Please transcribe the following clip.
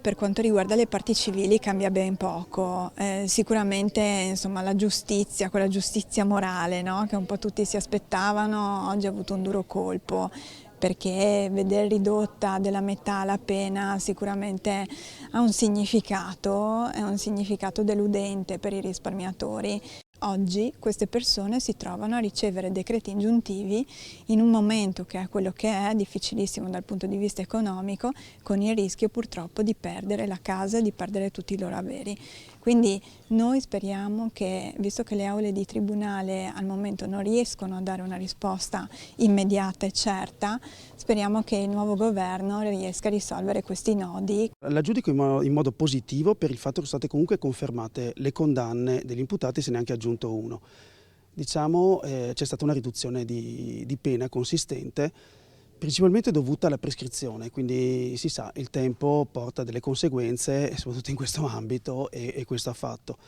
Per quanto riguarda le parti civili cambia ben poco, sicuramente insomma, la giustizia, quella giustizia morale, no? Che un po' tutti si aspettavano, oggi ha avuto un duro colpo, perché vedere ridotta della metà la pena sicuramente ha un significato, è un significato deludente per i risparmiatori. Oggi queste persone si trovano a ricevere decreti ingiuntivi in un momento che è quello che è, difficilissimo dal punto di vista economico, con il rischio purtroppo di perdere la casa e di perdere tutti i loro averi. Quindi noi speriamo che, visto che le aule di tribunale al momento non riescono a dare una risposta immediata e certa, speriamo che il nuovo governo riesca a risolvere questi nodi. La giudico in modo positivo per il fatto che sono state comunque confermate le condanne degli imputati, se ne è anche aggiunto uno. Diciamo c'è stata una riduzione di pena consistente, principalmente dovuta alla prescrizione, quindi si sa, il tempo porta delle conseguenze, soprattutto in questo ambito, e questo ha fatto.